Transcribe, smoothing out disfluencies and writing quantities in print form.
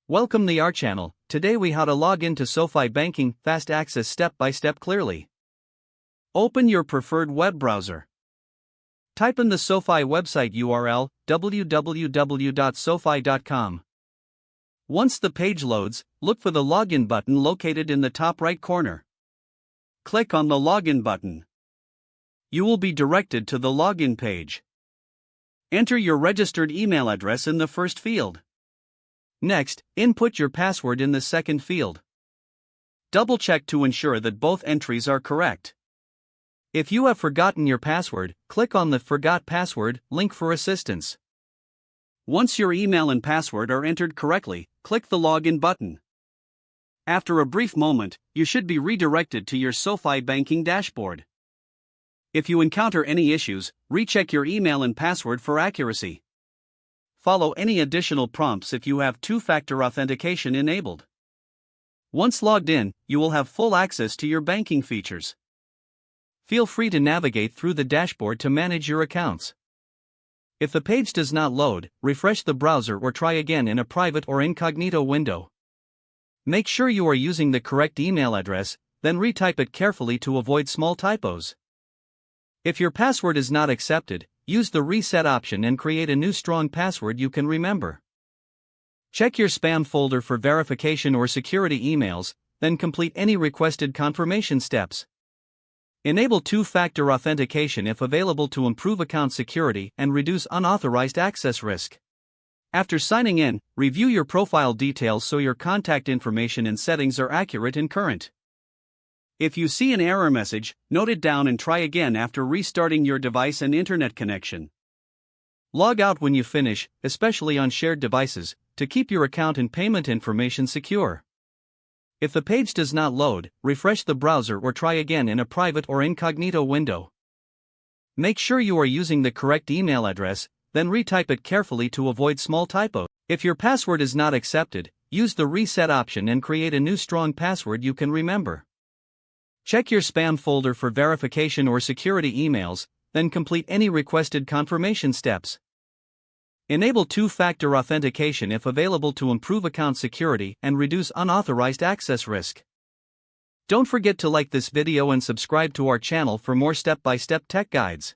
Welcome to our channel. Today we how to log into SoFi banking, fast access step by step clearly. Open your preferred web browser. Type in the SoFi website URL, www.sofi.com. Once the page loads, look for the login button located in the top right corner. Click on the login button. You will be directed to the login page. Enter your registered email address in the first field. Next, input your password in the second field. Double-check to ensure that both entries are correct. If you have forgotten your password, click on the Forgot Password link for assistance. Once your email and password are entered correctly, click the Login button. After a brief moment, you should be redirected to your SoFi banking dashboard. If you encounter any issues, recheck your email and password for accuracy. Follow any additional prompts if you have two-factor authentication enabled. Once logged in, you will have full access to your banking features. Feel free to navigate through the dashboard to manage your accounts. If the page does not load, refresh the browser or try again in a private or incognito window. Make sure you are using the correct email address, then retype it carefully to avoid small typos. If your password is not accepted, use the reset option and create a new strong password you can remember. Check your spam folder for verification or security emails, then complete any requested confirmation steps. Enable two-factor authentication if available to improve account security and reduce unauthorized access risk. After signing in, review your profile details so your contact information and settings are accurate and current. If you see an error message, note it down and try again after restarting your device and internet connection. Log out when you finish, especially on shared devices, to keep your account and payment information secure. If the page does not load, refresh the browser or try again in a private or incognito window. Make sure you are using the correct email address, then retype it carefully to avoid small typos. If your password is not accepted, use the reset option and create a new strong password you can remember. Check your spam folder for verification or security emails, then complete any requested confirmation steps. Enable two-factor authentication if available to improve account security and reduce unauthorized access risk. Don't forget to like this video and subscribe to our channel for more step-by-step tech guides.